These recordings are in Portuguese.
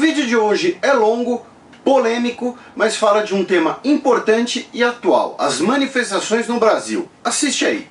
vídeo de hoje é longo, polêmico, mas fala de um tema importante e atual, as manifestações no Brasil. Assiste aí.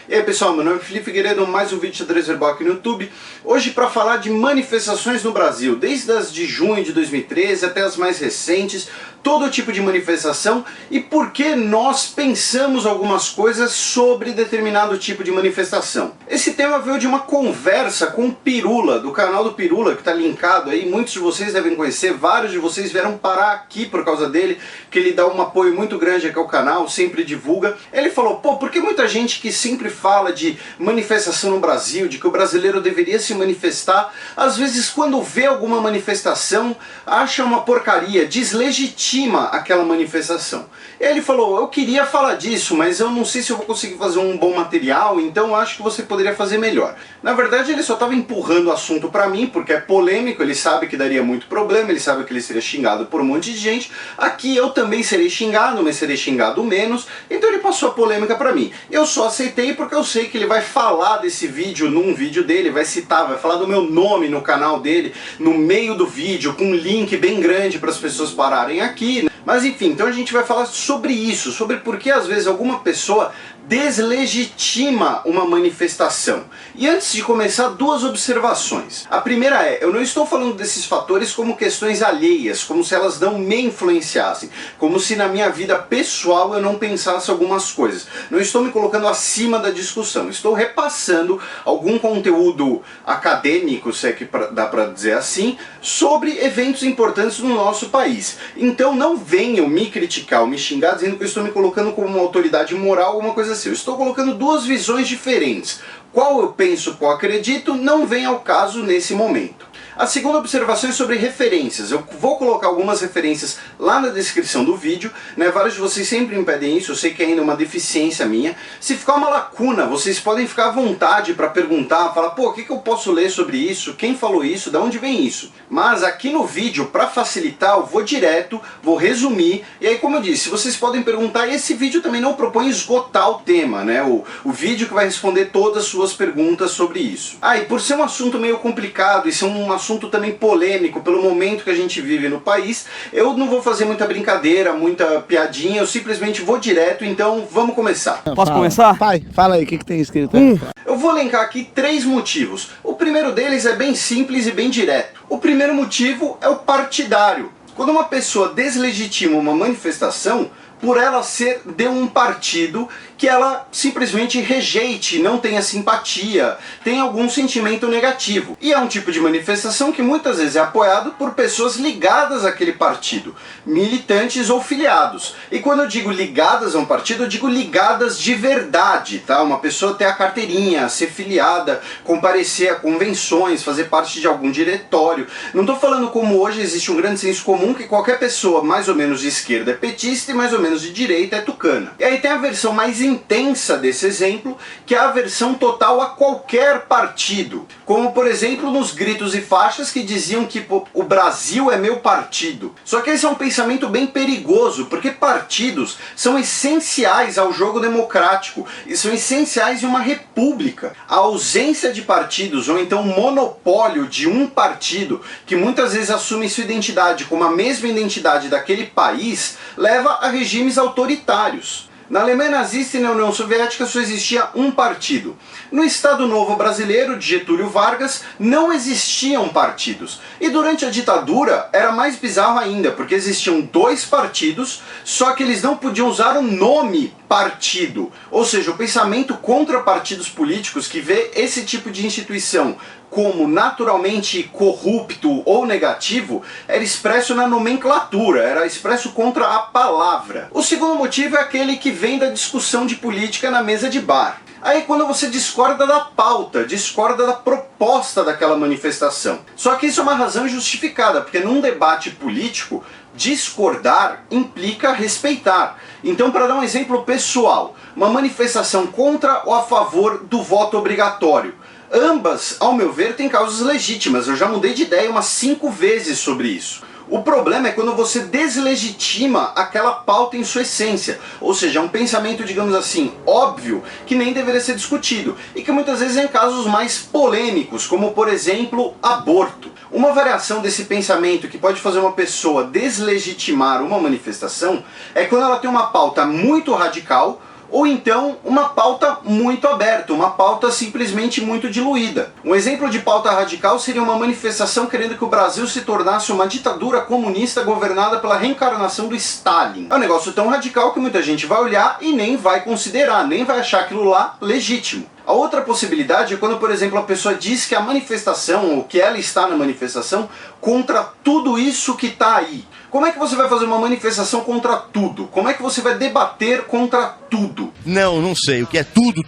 E aí pessoal, meu nome é Felipe Figueiredo, mais um vídeo de xadrez verbal aqui no YouTube. Hoje para falar de manifestações no Brasil, desde as de junho de 2013 até as mais recentes, todo tipo de manifestação e por que nós pensamos algumas coisas sobre determinado tipo de manifestação. Esse tema veio de uma conversa com o Pirula, do canal do Pirula, que está linkado aí, muitos de vocês devem conhecer, vários de vocês vieram parar aqui por causa dele, que ele dá um apoio muito grande aqui ao canal, sempre divulga. Ele falou, pô, por que muita gente que sempre fala de manifestação no Brasil, de que o brasileiro deveria se manifestar, às vezes quando vê alguma manifestação, acha uma porcaria, deslegitima aquela manifestação. E ele falou, eu queria falar disso, mas eu não sei se eu vou conseguir fazer um bom material, então acho que você poderia fazer melhor. Na verdade ele só estava empurrando o assunto para mim, porque é polêmico, ele sabe que daria muito problema, ele sabe que ele seria xingado por um monte de gente. Aqui eu também serei xingado, mas serei xingado menos, então ele passou a polêmica para mim. Eu só aceitei porque eu sei que ele vai falar desse vídeo num vídeo dele, vai citar, vai falar do meu nome no canal dele, no meio do vídeo, com um link bem grande para as pessoas pararem aqui. Mas enfim, então a gente vai falar sobre isso, sobre por que às vezes alguma pessoa deslegitima uma manifestação. E antes de começar, duas observações. A primeira é, eu não estou falando desses fatores como questões alheias, como se elas não me influenciassem, como se na minha vida pessoal eu não pensasse algumas coisas. Não estou me colocando acima da discussão, estou repassando algum conteúdo acadêmico, se é que dá para dizer assim, sobre eventos importantes no nosso país. Então não venham me criticar ou me xingar dizendo que eu estou me colocando como uma autoridade moral, alguma coisa assim. Eu estou colocando duas visões diferentes. Qual eu penso, qual acredito, não vem ao caso nesse momento. A segunda observação é sobre referências. Eu vou colocar algumas referências lá na descrição do vídeo, né? Vários de vocês sempre me pedem isso, eu sei que ainda é uma deficiência minha. Se ficar uma lacuna, vocês podem ficar à vontade para perguntar, falar, pô, o que eu posso ler sobre isso? Quem falou isso? De onde vem isso? Mas aqui no vídeo, para facilitar, eu vou direto, vou resumir, e aí como eu disse, vocês podem perguntar, e esse vídeo também não propõe esgotar o tema, né? O vídeo que vai responder todas as suas perguntas sobre isso. Ah, e por ser um assunto meio complicado, e ser um assunto também polêmico pelo momento que a gente vive no país, eu não vou fazer muita brincadeira, muita piadinha, eu simplesmente vou direto, então vamos começar. Posso começar? Pai, fala aí, o que tem escrito aí? Eu vou elencar aqui três motivos. O primeiro deles é bem simples e bem direto. O primeiro motivo é o partidário. Quando uma pessoa deslegitima uma manifestação, por ela ser de um partido que ela simplesmente rejeite, não tenha simpatia, tem algum sentimento negativo. E é um tipo de manifestação que muitas vezes é apoiado por pessoas ligadas àquele partido, militantes ou filiados. E quando eu digo ligadas a um partido, eu digo ligadas de verdade, tá? Uma pessoa ter a carteirinha, ser filiada, comparecer a convenções, fazer parte de algum diretório. Não estou falando como hoje existe um grande senso comum que qualquer pessoa mais ou menos de esquerda é petista e mais ou menos de direita é tucana. E aí tem a versão mais intensa desse exemplo, que é a aversão total a qualquer partido. Como por exemplo nos gritos e faixas que diziam que o Brasil é meu partido. Só que esse é um pensamento bem perigoso, porque partidos são essenciais ao jogo democrático e são essenciais em uma república. A ausência de partidos, ou então o monopólio de um partido, que muitas vezes assume sua identidade como a mesma identidade daquele país, leva a regimes autoritários. Na Alemanha nazista e na União Soviética só existia um partido. No Estado Novo Brasileiro, de Getúlio Vargas, não existiam partidos. E durante a ditadura era mais bizarro ainda, porque existiam dois partidos, só que eles não podiam usar o nome partido. Ou seja, o pensamento contra partidos políticos que vê esse tipo de instituição como naturalmente corrupto ou negativo, era expresso na nomenclatura, era expresso contra a palavra. O segundo motivo é aquele que vem da discussão de política na mesa de bar. Aí quando você discorda da pauta, discorda da proposta daquela manifestação. Só que isso é uma razão justificada, porque num debate político, discordar implica respeitar. Então, para dar um exemplo pessoal, uma manifestação contra ou a favor do voto obrigatório. Ambas, ao meu ver, têm causas legítimas. Eu já mudei de ideia umas 5 vezes sobre isso. O problema é quando você deslegitima aquela pauta em sua essência, ou seja, é um pensamento, digamos assim, óbvio, que nem deveria ser discutido, e que muitas vezes é em casos mais polêmicos, como por exemplo, aborto. Uma variação desse pensamento que pode fazer uma pessoa deslegitimar uma manifestação é quando ela tem uma pauta muito radical, ou então uma pauta muito aberta, uma pauta simplesmente muito diluída. Um exemplo de pauta radical seria uma manifestação querendo que o Brasil se tornasse uma ditadura comunista governada pela reencarnação do Stalin. É um negócio tão radical que muita gente vai olhar e nem vai considerar, nem vai achar aquilo lá legítimo. A outra possibilidade é quando, por exemplo, a pessoa diz que a manifestação, ou que ela está na manifestação, contra tudo isso que está aí. Como é que você vai fazer uma manifestação contra tudo? Como é que você vai debater contra tudo? Não sei. O que é tudo?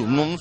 Não...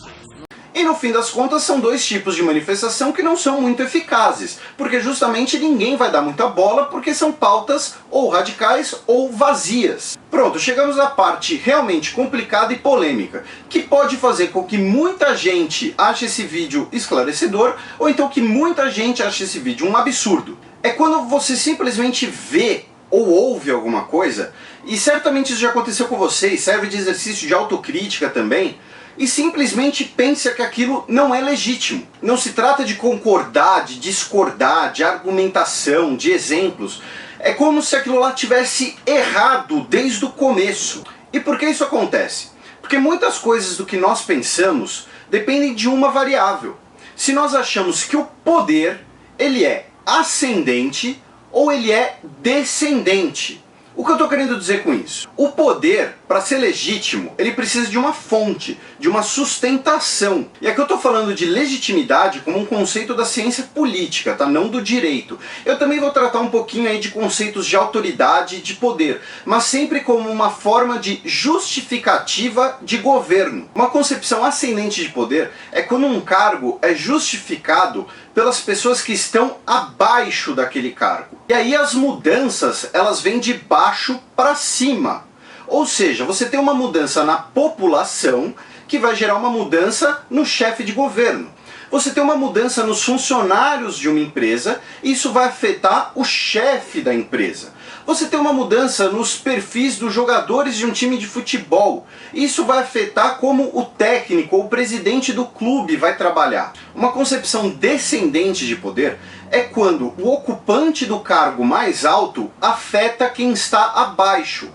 E no fim das contas são dois tipos de manifestação que não são muito eficazes, porque justamente ninguém vai dar muita bola porque são pautas ou radicais ou vazias. Pronto, chegamos à parte realmente complicada e polêmica, que pode fazer com que muita gente ache esse vídeo esclarecedor, ou então que muita gente ache esse vídeo um absurdo. É quando você simplesmente vê ou ouve alguma coisa, e certamente isso já aconteceu com vocês, serve de exercício de autocrítica também, e simplesmente pensa que aquilo não é legítimo. Não se trata de concordar, de discordar, de argumentação, de exemplos. É como se aquilo lá tivesse errado desde o começo. E por que isso acontece? Porque muitas coisas do que nós pensamos dependem de uma variável. Se nós achamos que o poder, ele é ascendente ou ele é descendente. O que eu estou querendo dizer com isso? O poder, para ser legítimo, ele precisa de uma fonte, de uma sustentação. E aqui eu estou falando de legitimidade como um conceito da ciência política, tá? Não do direito. Eu também vou tratar um pouquinho aí de conceitos de autoridade e de poder, mas sempre como uma forma de justificativa de governo. Uma concepção ascendente de poder é quando um cargo é justificado pelas pessoas que estão abaixo daquele cargo. E aí as mudanças, elas vêm de baixo para cima. Ou seja, você tem uma mudança na população que vai gerar uma mudança no chefe de governo. Você tem uma mudança nos funcionários de uma empresa e isso vai afetar o chefe da empresa. Você tem uma mudança nos perfis dos jogadores de um time de futebol. Isso vai afetar como o técnico ou o presidente do clube vai trabalhar. Uma concepção descendente de poder é quando o ocupante do cargo mais alto afeta quem está abaixo.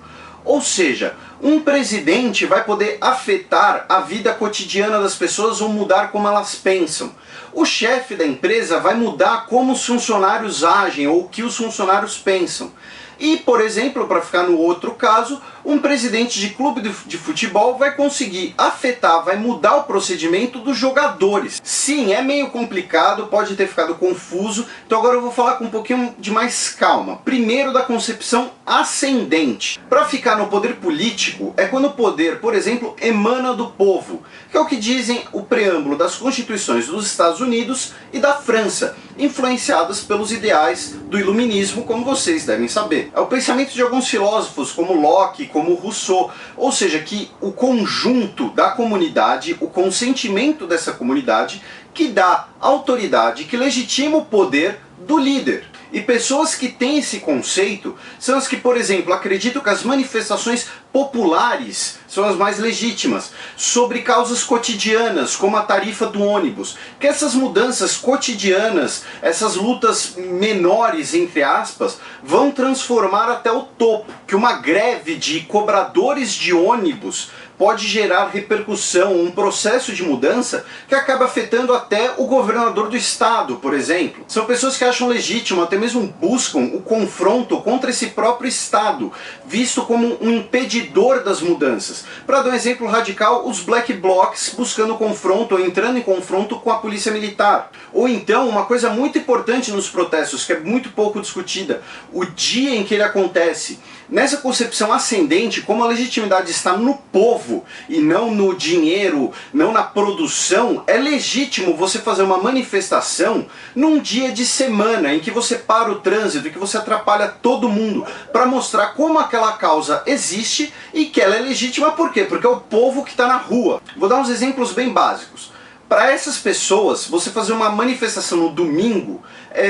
Ou seja, um presidente vai poder afetar a vida cotidiana das pessoas ou mudar como elas pensam. O chefe da empresa vai mudar como os funcionários agem ou o que os funcionários pensam. E, por exemplo, para ficar no outro caso, um presidente de clube de futebol vai conseguir afetar, vai mudar o procedimento dos jogadores. Sim, é meio complicado, pode ter ficado confuso, então agora eu vou falar com um pouquinho de mais calma. Primeiro da concepção ascendente. Para ficar no poder político, é quando o poder, por exemplo, emana do povo, que é o que dizem o preâmbulo das constituições dos Estados Unidos e da França, influenciadas pelos ideais do iluminismo, como vocês devem saber. É o pensamento de alguns filósofos, como Locke, como Rousseau, ou seja, que o conjunto da comunidade, o consentimento dessa comunidade, que dá autoridade, que legitima o poder do líder. E pessoas que têm esse conceito são as que, por exemplo, acreditam que as manifestações populares são as mais legítimas, sobre causas cotidianas, como a tarifa do ônibus. Que essas mudanças cotidianas, essas lutas menores, entre aspas, vão transformar até o topo. Que uma greve de cobradores de ônibus pode gerar repercussão, um processo de mudança que acaba afetando até o governador do estado, por exemplo. São pessoas que acham legítimo, até mesmo buscam o confronto contra esse próprio estado, visto como um impedidor das mudanças. Para dar um exemplo radical, os black blocs buscando confronto ou entrando em confronto com a polícia militar. Ou então, uma coisa muito importante nos protestos, que é muito pouco discutida, o dia em que ele acontece. Nessa concepção ascendente, como a legitimidade está no povo e não no dinheiro, não na produção, é legítimo você fazer uma manifestação num dia de semana em que você para o trânsito, em que você atrapalha todo mundo, para mostrar como aquela causa existe e que ela é legítima. Por quê? Porque é o povo que está na rua. Vou dar uns exemplos bem básicos. Para essas pessoas, você fazer uma manifestação no domingo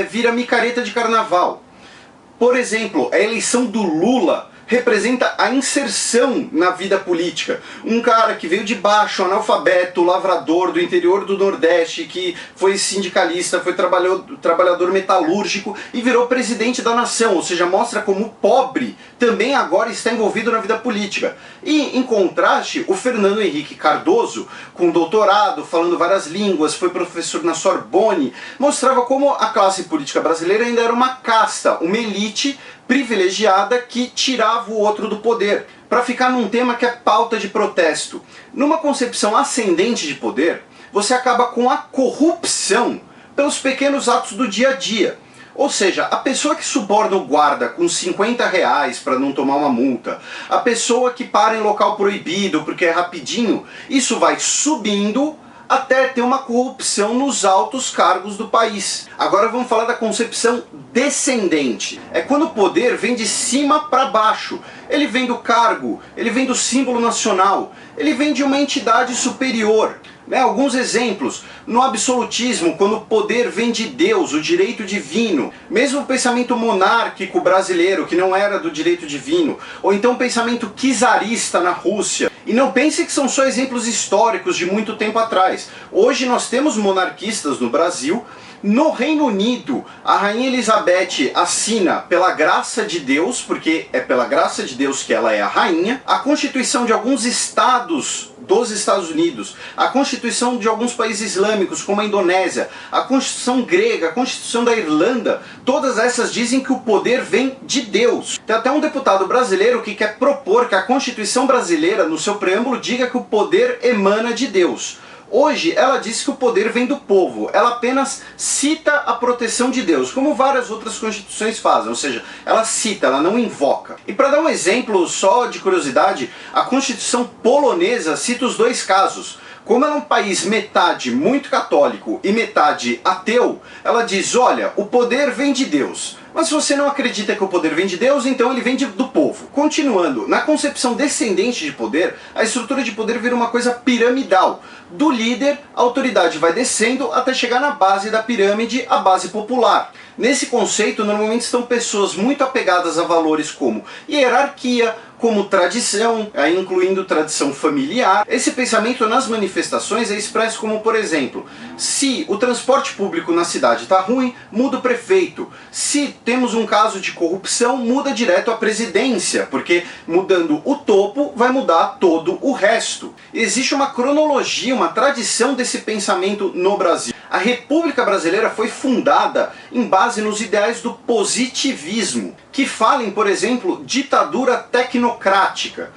vira micareta de carnaval. Por exemplo, a eleição do Lula representa a inserção na vida política. Um cara que veio de baixo, analfabeto, lavrador do interior do Nordeste, que foi sindicalista, foi trabalhador metalúrgico e virou presidente da nação, ou seja, mostra como o pobre também agora está envolvido na vida política. E, em contraste, o Fernando Henrique Cardoso, com doutorado, falando várias línguas, foi professor na Sorbonne, mostrava como a classe política brasileira ainda era uma casta, uma elite privilegiada que tirava o outro do poder. Para ficar num tema que é pauta de protesto, numa concepção ascendente de poder, você acaba com a corrupção pelos pequenos atos do dia a dia. Ou seja, a pessoa que suborna o guarda com R$50 para não tomar uma multa, a pessoa que para em local proibido porque é rapidinho, isso vai subindo até ter uma corrupção nos altos cargos do país. Agora vamos falar da concepção descendente. É quando o poder vem de cima para baixo. Ele vem do cargo, ele vem do símbolo nacional, ele vem de uma entidade superior. Alguns exemplos: no absolutismo, quando o poder vem de Deus, o direito divino, mesmo o pensamento monárquico brasileiro, que não era do direito divino, ou então o pensamento czarista na Rússia. E não pense que são só exemplos históricos de muito tempo atrás. Hoje nós temos monarquistas no Brasil. No Reino Unido, a Rainha Elizabeth assina pela graça de Deus, porque é pela graça de Deus que ela é a rainha, a Constituição de alguns estados dos Estados Unidos, a Constituição de alguns países islâmicos, como a Indonésia, a Constituição grega, a Constituição da Irlanda, todas essas dizem que o poder vem de Deus. Tem até um deputado brasileiro que quer propor que a Constituição brasileira, no seu preâmbulo, diga que o poder emana de Deus. Hoje ela diz que o poder vem do povo, ela apenas cita a proteção de Deus, como várias outras constituições fazem, ou seja, ela cita, ela não invoca. E para dar um exemplo só de curiosidade, a Constituição polonesa cita os dois casos. Como ela é um país metade muito católico e metade ateu, ela diz: olha, o poder vem de Deus. Mas se você não acredita que o poder vem de Deus, então ele vem do povo. Continuando, na concepção descendente de poder, a estrutura de poder vira uma coisa piramidal. Do líder, a autoridade vai descendo até chegar na base da pirâmide, a base popular. Nesse conceito, normalmente estão pessoas muito apegadas a valores como hierarquia, como tradição, incluindo tradição familiar. Esse pensamento nas manifestações é expresso como, por exemplo, se o transporte público na cidade está ruim, muda o prefeito. Se temos um caso de corrupção, muda direto a presidência, porque mudando o topo vai mudar todo o resto. Existe uma cronologia, uma tradição desse pensamento no Brasil. A República Brasileira foi fundada em base nos ideais do positivismo, que falam, por exemplo, ditadura tecnocrática,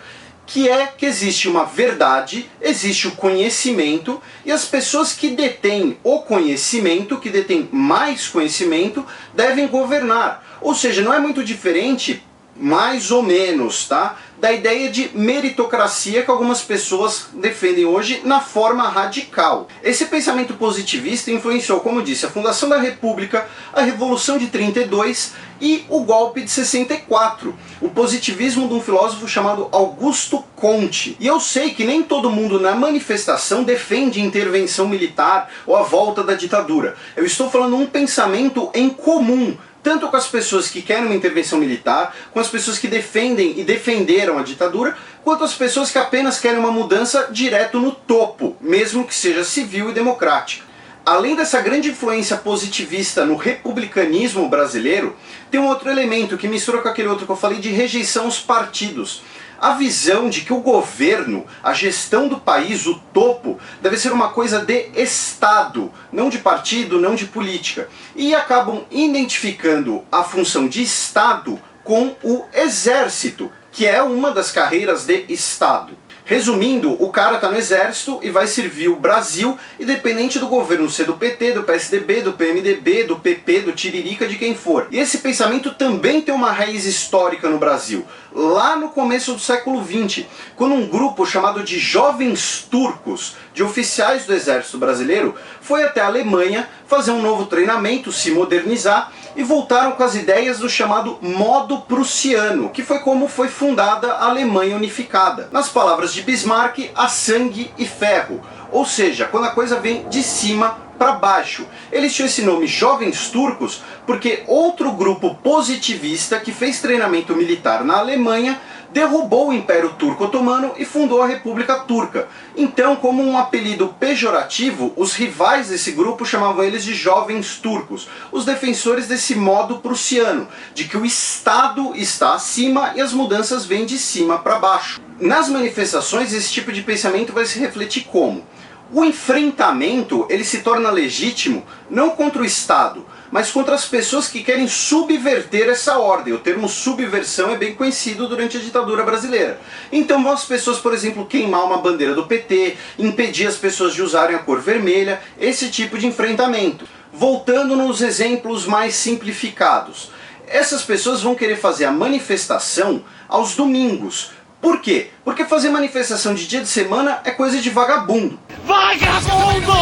que é que existe uma verdade, existe o conhecimento, e as pessoas que detêm o conhecimento, que detêm mais conhecimento, devem governar. Ou seja, não é muito diferente, mais ou menos, tá, da ideia de meritocracia que algumas pessoas defendem hoje na forma radical. Esse pensamento positivista influenciou, como disse, a fundação da República, a Revolução de 32 e o golpe de 64, o positivismo de um filósofo chamado Augusto Conte. E eu sei que nem todo mundo na manifestação defende intervenção militar ou a volta da ditadura. Eu estou falando um pensamento em comum, tanto com as pessoas que querem uma intervenção militar, com as pessoas que defendem e defenderam a ditadura, quanto as pessoas que apenas querem uma mudança direto no topo, mesmo que seja civil e democrática. Além dessa grande influência positivista no republicanismo brasileiro, tem um outro elemento que mistura com aquele outro que eu falei de rejeição aos partidos. A visão de que o governo, a gestão do país, o topo, deve ser uma coisa de Estado, não de partido, não de política. E acabam identificando a função de Estado com o Exército, que é uma das carreiras de Estado. Resumindo, o cara tá no exército e vai servir o Brasil, independente do governo ser do PT, do PSDB, do PMDB, do PP, do Tiririca, de quem for. E esse pensamento também tem uma raiz histórica no Brasil, lá no começo do século XX, quando um grupo chamado de Jovens Turcos, de oficiais do exército brasileiro, foi até a Alemanha fazer um novo treinamento, se modernizar, e voltaram com as ideias do chamado modo prussiano, que foi como foi fundada a Alemanha unificada. Nas palavras de Bismarck, a sangue e ferro. Ou seja, quando a coisa vem de cima para baixo. Eles tinham esse nome Jovens Turcos porque outro grupo positivista que fez treinamento militar na Alemanha derrubou o Império Turco Otomano e fundou a República Turca. Então, como um apelido pejorativo, os rivais desse grupo chamavam eles de Jovens Turcos, os defensores desse modo prussiano, de que o Estado está acima e as mudanças vêm de cima para baixo. Nas manifestações, esse tipo de pensamento vai se refletir como? O enfrentamento ele se torna legítimo não contra o Estado, mas contra as pessoas que querem subverter essa ordem. O termo subversão é bem conhecido durante a ditadura brasileira. Então vão as pessoas, por exemplo, queimar uma bandeira do PT, impedir as pessoas de usarem a cor vermelha, esse tipo de enfrentamento. Voltando nos exemplos mais simplificados, essas pessoas vão querer fazer a manifestação aos domingos. Por quê? Porque fazer manifestação de dia de semana é coisa de vagabundo. Vagabundo!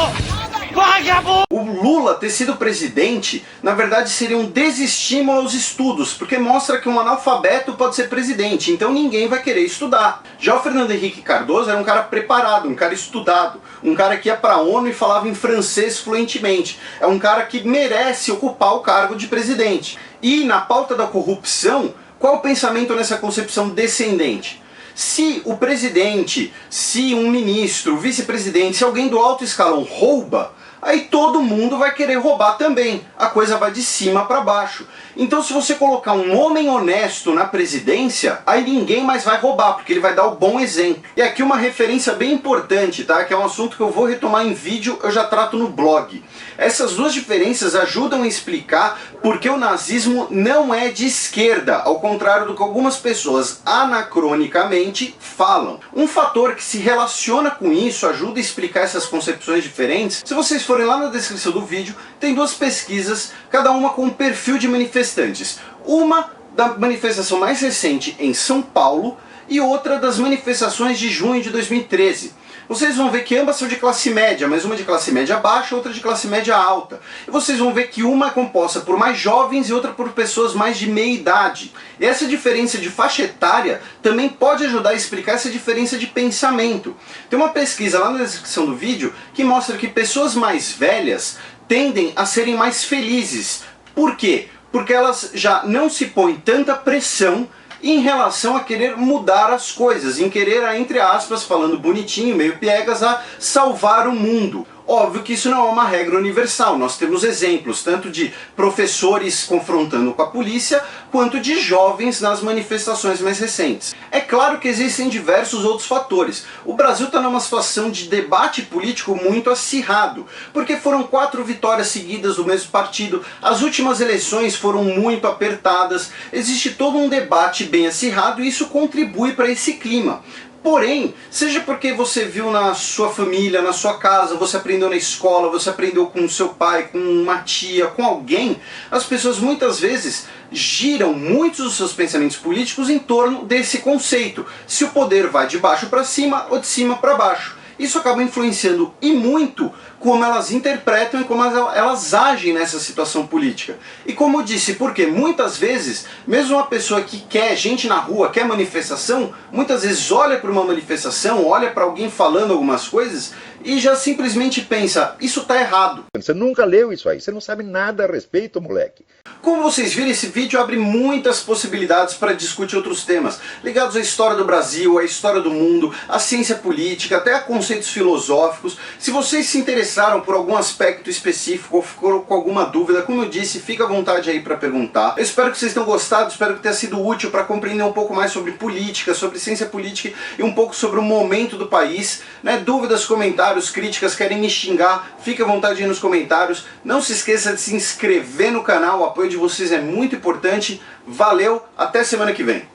Vagabundo! O Lula ter sido presidente, na verdade, seria um desestímulo aos estudos, porque mostra que um analfabeto pode ser presidente, então ninguém vai querer estudar. Já o Fernando Henrique Cardoso era um cara preparado, um cara estudado, um cara que ia para a ONU e falava em francês fluentemente. É um cara que merece ocupar o cargo de presidente. E na pauta da corrupção, qual o pensamento nessa concepção descendente? Se o presidente, se um ministro, vice-presidente, se alguém do alto escalão rouba, aí todo mundo vai querer roubar também. A coisa vai de cima para baixo. Então se você colocar um homem honesto na presidência, aí ninguém mais vai roubar, porque ele vai dar o bom exemplo. E aqui uma referência bem importante, tá? Que é um assunto que eu vou retomar em vídeo, eu já trato no blog. Essas duas diferenças ajudam a explicar por que o nazismo não é de esquerda, ao contrário do que algumas pessoas anacronicamente falam. Um fator que se relaciona com isso, ajuda a explicar essas concepções diferentes. Se vocês forem lá na descrição do vídeo, tem duas pesquisas, cada uma com um perfil de manifestantes. Uma da manifestação mais recente em São Paulo e outra das manifestações de junho de 2013. Vocês vão ver que ambas são de classe média, mas uma de classe média baixa, outra de classe média alta. E vocês vão ver que uma é composta por mais jovens e outra por pessoas mais de meia idade. E essa diferença de faixa etária também pode ajudar a explicar essa diferença de pensamento. Tem uma pesquisa lá na descrição do vídeo que mostra que pessoas mais velhas tendem a serem mais felizes. Por quê? Porque elas já não se põem tanta pressão em relação a querer mudar as coisas, em querer, entre aspas, falando bonitinho, meio piegas, a salvar o mundo. Óbvio que isso não é uma regra universal, nós temos exemplos tanto de professores confrontando com a polícia, quanto de jovens nas manifestações mais recentes. É claro que existem diversos outros fatores. O Brasil está numa situação de debate político muito acirrado, porque foram 4 vitórias seguidas do mesmo partido, as últimas eleições foram muito apertadas, existe todo um debate bem acirrado e isso contribui para esse clima. Porém, seja porque você viu na sua família, na sua casa, você aprendeu na escola, você aprendeu com seu pai, com uma tia, com alguém, as pessoas muitas vezes giram muitos dos seus pensamentos políticos em torno desse conceito. Se o poder vai de baixo para cima ou de cima para baixo. Isso acaba influenciando e muito como elas interpretam e como elas agem nessa situação política. E como eu disse, porque muitas vezes, mesmo uma pessoa que quer gente na rua, quer manifestação, muitas vezes olha para uma manifestação, olha para alguém falando algumas coisas e já simplesmente pensa, isso está errado. Você nunca leu isso aí, você não sabe nada a respeito, moleque. Como vocês viram, esse vídeo abre muitas possibilidades para discutir outros temas, ligados à história do Brasil, à história do mundo, à ciência política, até a conceitos filosóficos. Se vocês se interessaram por algum aspecto específico ou ficou com alguma dúvida, como eu disse, fica à vontade aí para perguntar. Eu espero que vocês tenham gostado, espero que tenha sido útil para compreender um pouco mais sobre política, sobre ciência política e um pouco sobre o momento do país. Dúvidas, comentários, críticas, querem me xingar, fique à vontade aí nos comentários. Não se esqueça de se inscrever no canal, o apoio de vocês é muito importante. Valeu, até semana que vem.